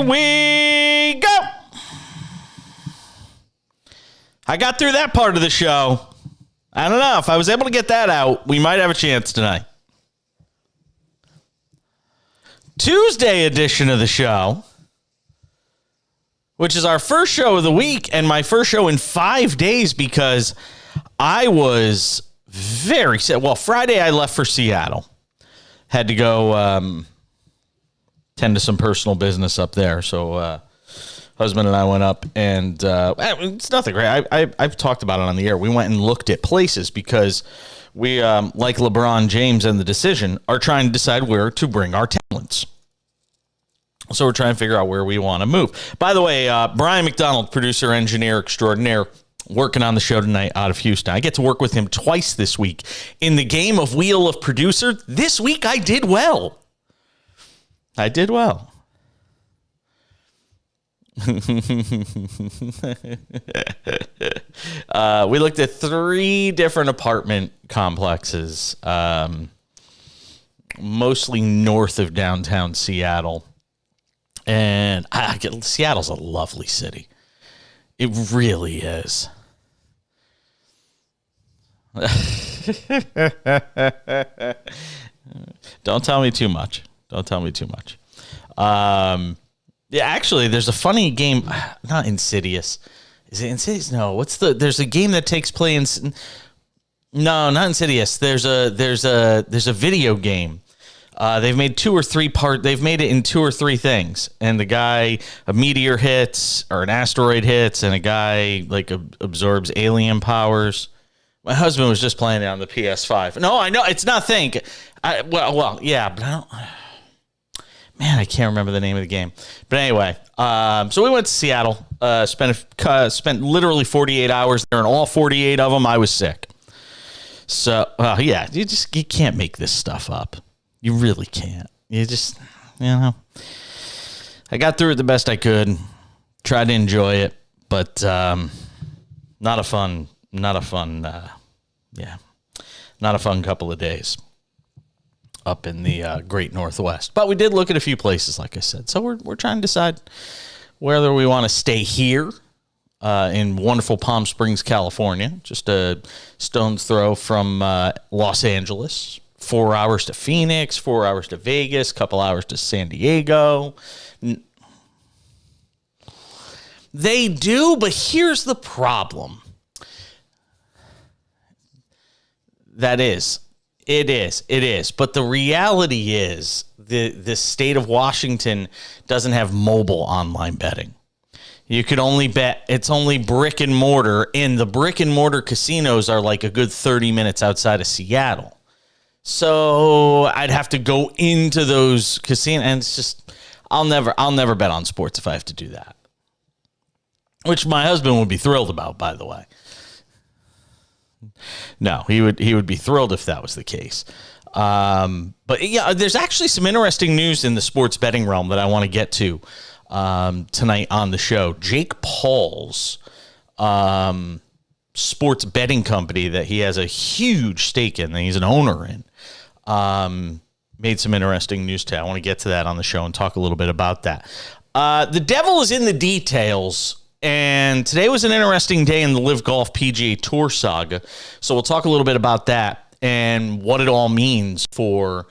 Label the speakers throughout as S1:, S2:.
S1: we go. I got through that part of the show. I don't know. If I was able to get that out, we might have a chance tonight. Tuesday edition of the show, which is our first show of the week and my first show in 5 days because I was very sick. Well, Friday I left for Seattle. Had to go tend to some personal business up there. So husband and I went up, and it's nothing great. I've talked about it on the air. We went and looked at places because we, like LeBron James and The Decision, are trying to decide where to bring our talents. So we're trying to figure out where we want to move. By the way, Brian McDonald, producer, engineer extraordinaire, working on the show tonight out of Houston. I get to work with him twice this week. In the game of Wheel of Producer, this week I did well. I did well. We looked at 3 different apartment complexes, mostly north of downtown Seattle. And Seattle's a lovely city. It really is. Don't tell me too much. Yeah, actually, there's a funny game. Not Insidious. Is it Insidious? No. There's a game that takes place in. No, not Insidious. There's a video game. They've made 2 or 3 parts. They've made it in 2 or 3 things. And a meteor hits or an asteroid hits, and a guy absorbs alien powers. My husband was just playing it on the PS5. No, I know it's not Think. Well, yeah, but I don't. Man, I can't remember the name of the game. But anyway, so we went to Seattle. Spent literally 48 hours there, and all 48 of them, I was sick. So, yeah, you can't make this stuff up. You really can't. You just, I got through it the best I could. Tried to enjoy it, but not a fun couple of days up in the Great Northwest. But we did look at a few places, like I said. So we're trying to decide whether we want to stay here in wonderful Palm Springs, California, just a stone's throw from Los Angeles. 4 hours to Phoenix, 4 hours to Vegas, couple hours to San Diego. They do, but here's the problem. It is. But the reality is the state of Washington doesn't have mobile online betting. You could only bet, it's only brick and mortar, and the brick and mortar casinos are like a good 30 minutes outside of Seattle. So I'd have to go into those casinos, and it's just, I'll never bet on sports if I have to do that. Which my husband would be thrilled about, by the way. No, he would be thrilled if that was the case. But yeah, there's actually some interesting news in the sports betting realm that I want to get to tonight on the show. Jake Paul's sports betting company that he has a huge stake in, that he's an owner in, made some interesting news today. I want to get to that on the show and talk a little bit about that. The devil is in the details. And today was an interesting day in the Live Golf PGA Tour saga. So we'll talk a little bit about that and what it all means for,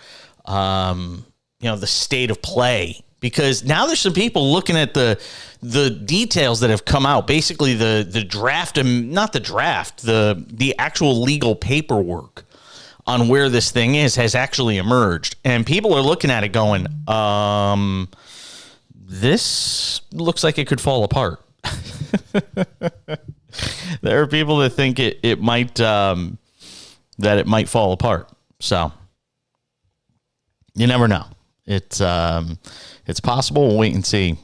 S1: the state of play. Because now there's some people looking at the details that have come out. Basically, the draft, and not the draft, the actual legal paperwork on where this thing has actually emerged. And people are looking at it going, this looks like it could fall apart. There are people that think it might fall apart. So you never know. It's possible. We'll wait and see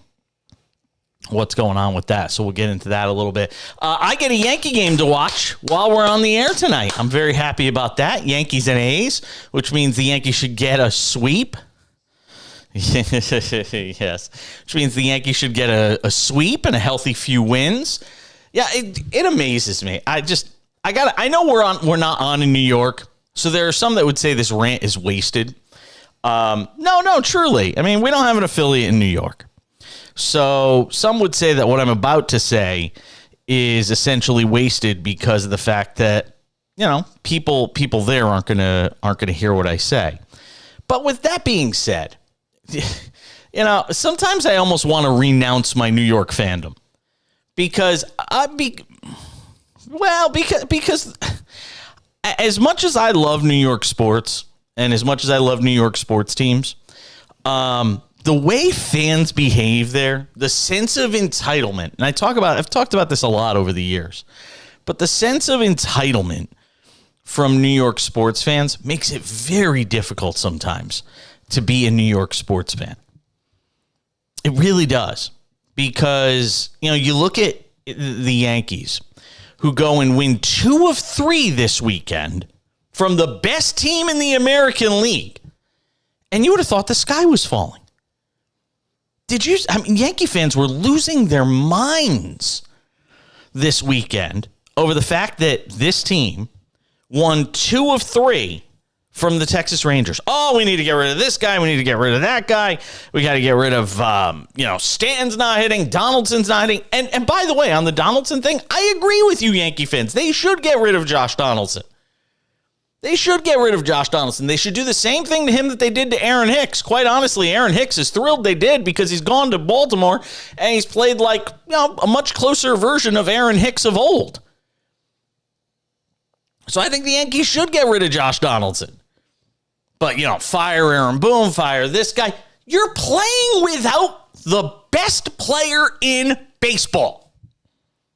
S1: what's going on with that. So we'll get into that a little bit. I get a Yankee game to watch while we're on the air tonight. I'm very happy about that. Yankees and A's, which means the Yankees should get a sweep. Yes, which means the Yankees should get a sweep and a healthy few wins. Yeah, it amazes me. I know we're not on in New York, so there are some that would say this rant is wasted. No, truly. I mean, we don't have an affiliate in New York. So some would say that what I'm about to say is essentially wasted because of the fact that, people there aren't gonna hear what I say. But with that being said, sometimes I almost want to renounce my New York fandom because because as much as I love New York sports and as much as I love New York sports teams, the way fans behave there, the sense of entitlement, and I've talked about this a lot over the years, but the sense of entitlement from New York sports fans makes it very difficult sometimes to be a New York sports fan. It really does. Because, you look at the Yankees, who go and win 2 of 3 this weekend from the best team in the American League, and you would have thought the sky was falling. Yankee fans were losing their minds this weekend over the fact that this team won 2 of 3 from the Texas Rangers. Oh, we need to get rid of this guy. We need to get rid of that guy. We got to get rid of, Stanton's not hitting. Donaldson's not hitting. And by the way, on the Donaldson thing, I agree with you, Yankee fans. They should get rid of Josh Donaldson. They should get rid of Josh Donaldson. They should do the same thing to him that they did to Aaron Hicks. Quite honestly, Aaron Hicks is thrilled they did because he's gone to Baltimore and he's played like, a much closer version of Aaron Hicks of old. So I think the Yankees should get rid of Josh Donaldson. But, fire Aaron Boone, fire this guy. You're playing without the best player in baseball.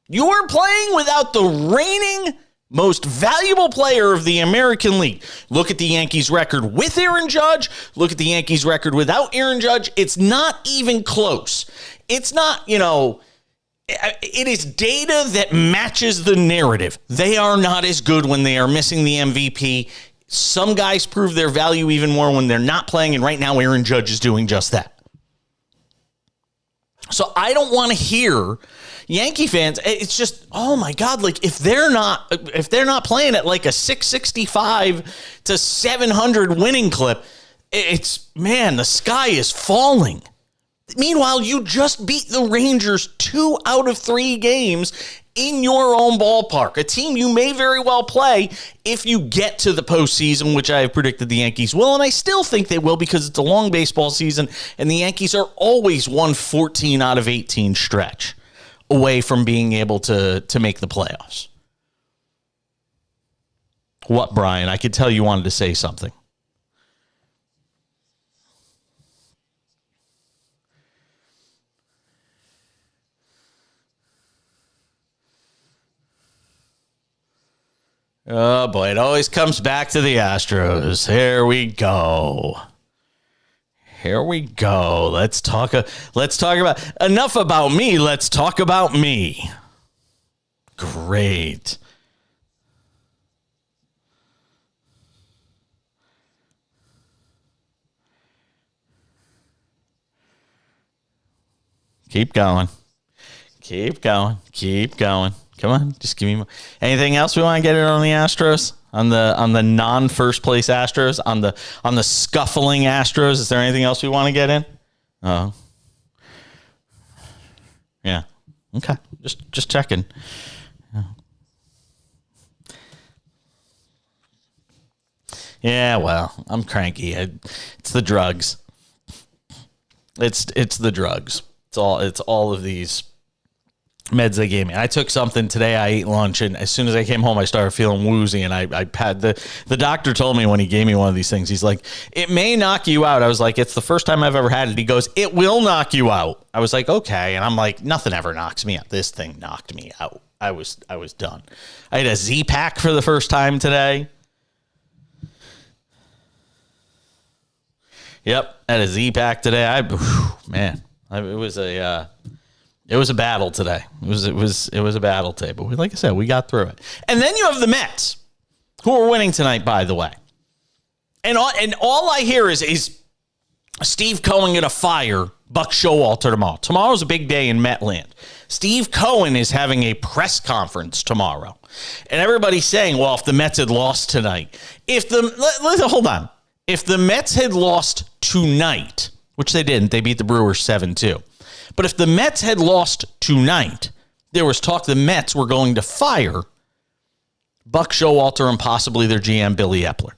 S1: You're playing without the reigning most valuable player of the American League. Look at the Yankees' record with Aaron Judge. Look at the Yankees' record without Aaron Judge. It's not even close. It's not, it is data that matches the narrative. They are not as good when they are missing the MVP. Some guys prove their value even more when they're not playing, and right now Aaron Judge is doing just that. So I don't want to hear Yankee fans. It's just, oh my God, like if they're not playing at like a 665 to 700 winning clip, the sky is falling. Meanwhile, you just beat the Rangers 2 out of 3 games in your own ballpark, a team you may very well play if you get to the postseason, which I have predicted the Yankees will, and I still think they will because it's a long baseball season, and the Yankees are always 1 out of 18 stretch away from being able to make the playoffs. What, Brian? I could tell you wanted to say something. Oh, boy, it always comes back to the Astros. Here we go. Let's talk about enough about me. Let's talk about me. Great. Keep going. Come on, just give me more. Anything else we want to get in on the Astros? On the non-first place Astros? On the scuffling Astros? Is there anything else we want to get in? Oh. Yeah. Okay. Just checking. Yeah, well, I'm cranky. It's the drugs. It's the drugs. It's all of these meds they gave me. I took something today. I ate lunch, and as soon as I came home, I started feeling woozy, and I had the doctor told me when he gave me one of these things, he's like, it may knock you out. I was like, it's the first time I've ever had it. He goes, it will knock you out. I was like, okay. And I'm like, nothing ever knocks me out. This thing knocked me out. I was done. I had a Z-Pack for the first time today. Yep. I had a Z-Pack today. It was a battle today. It was a battle today. But like I said, we got through it. And then you have the Mets, who are winning tonight, by the way. And all I hear is Steve Cohen going to fire Buck Showalter tomorrow. Tomorrow's a big day in Metland. Steve Cohen is having a press conference tomorrow. And everybody's saying, well, if the Mets had lost tonight. Hold on. If the Mets had lost tonight, which they didn't, they beat the Brewers 7-2. But if the Mets had lost tonight, there was talk the Mets were going to fire Buck Showalter and possibly their GM, Billy Epler.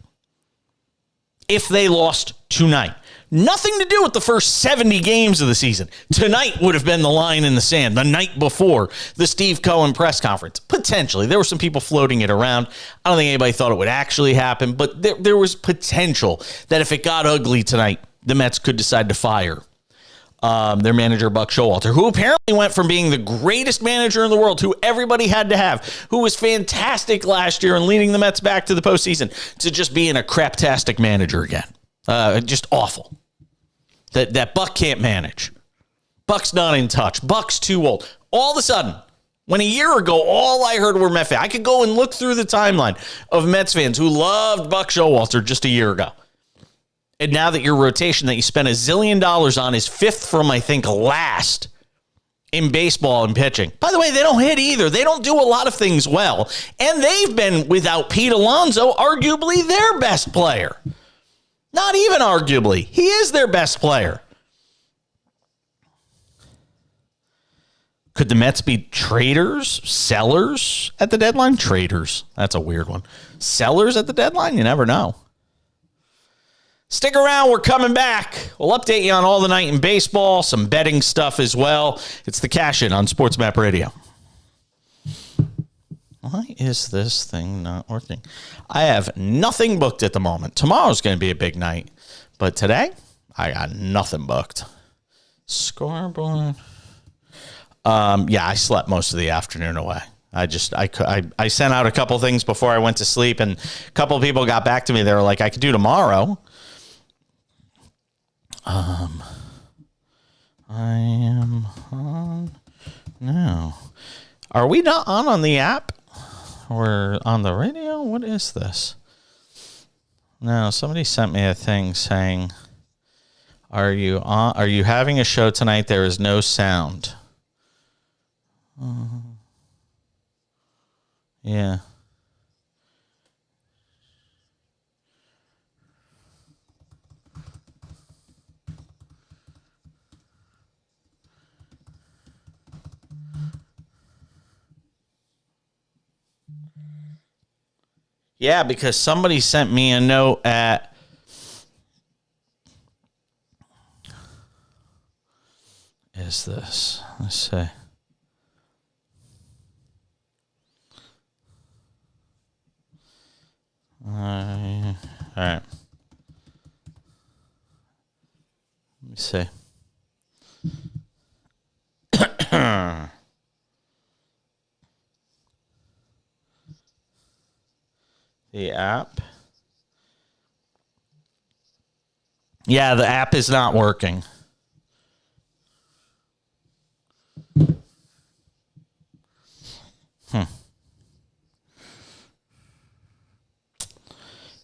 S1: If they lost tonight. Nothing to do with the first 70 games of the season. Tonight would have been the line in the sand, the night before the Steve Cohen press conference. Potentially. There were some people floating it around. I don't think anybody thought it would actually happen, but there was potential that if it got ugly tonight, the Mets could decide to fire their manager, Buck Showalter, who apparently went from being the greatest manager in the world, who everybody had to have, who was fantastic last year and leading the Mets back to the postseason, to just being a craptastic manager again. Just awful. That Buck can't manage. Buck's not in touch. Buck's too old. All of a sudden, when a year ago, all I heard were Mets fans. I could go and look through the timeline of Mets fans who loved Buck Showalter just a year ago. And now that your rotation that you spent $1 zillion on is fifth from, I think, last in baseball and pitching. By the way, they don't hit either. They don't do a lot of things well. And they've been, without Pete Alonso, arguably their best player. Not even arguably. He is their best player. Could the Mets be traders, sellers at the deadline? Traders. That's a weird one. Sellers at the deadline? You never know. Stick around. We're coming back. We'll update you on all the night in baseball, some betting stuff as well. It's the Cash In on SportsMap Radio. Why is this thing not working? I have nothing booked at the moment. Tomorrow's going to be a big night. But today, I got nothing booked. Scoreboard. Yeah, I slept most of the afternoon away. I sent out a couple things before I went to sleep, and a couple of people got back to me. They were like, I could do tomorrow. I am on now. Are we not on the app? We're on the radio? What is this? No, somebody sent me a thing saying, are you having a show tonight? There is no sound. Yeah. Yeah, because somebody sent me a note at is this? Let's see. All right. Let me see. The app. Yeah, the app is not working.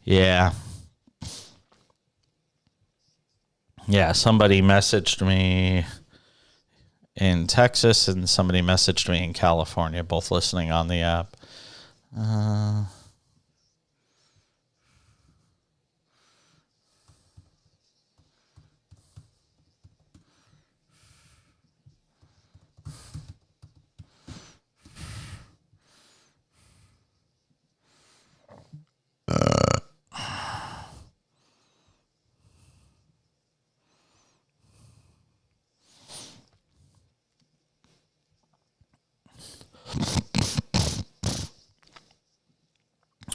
S1: Yeah. Yeah, somebody messaged me in Texas and somebody messaged me in California, both listening on the app.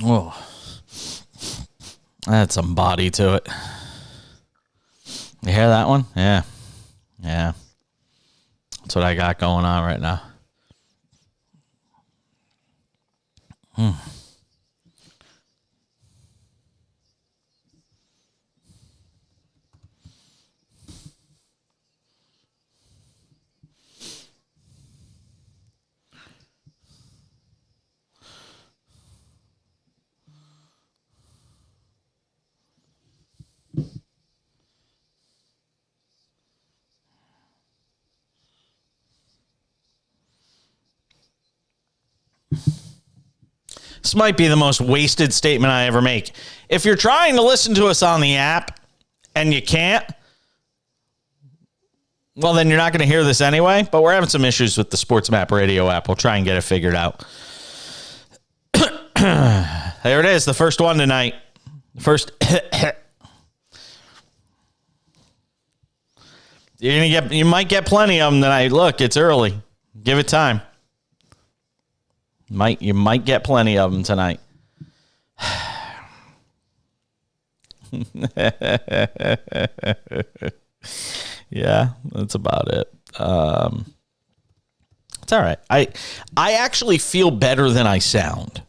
S1: Oh, that had some body to it. You hear that one? Yeah. Yeah. That's what I got going on right now. This might be the most wasted statement I ever make. If you're trying to listen to us on the app and you can't, Well, then you're not going to hear this anyway, but we're having some issues with the SportsMap radio app. We'll try and get it figured out. There it is, the first one tonight. The first. You might get plenty of them tonight. Look, it's early. Give it time. You might get plenty of them tonight. Yeah, that's about it. It's all right. I actually feel better than I sound.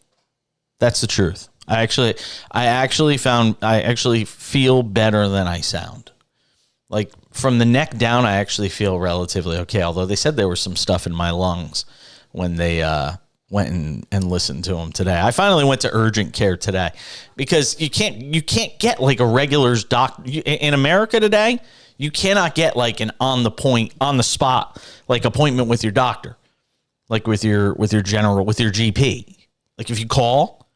S1: That's the truth. I actually feel better than I sound. Like from the neck down, I actually feel relatively okay. Although they said there was some stuff in my lungs when they went and listened to them today. I finally went to urgent care today because you can't get like a regular's doc in America today. You cannot get like an on the spot like appointment with your doctor, like with your GP. Like if you call,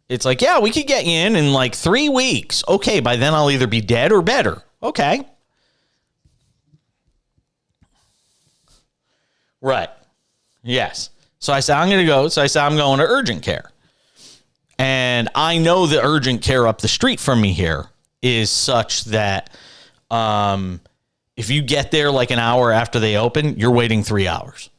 S1: it's like, yeah, we could get you in like 3 weeks. Okay, by then I'll either be dead or better. Okay. Right. Yes. So I said, I'm going to go. So I said, I'm going to urgent care. And I know the urgent care up the street from me here is such that if you get there like an hour after they open, you're waiting 3 hours.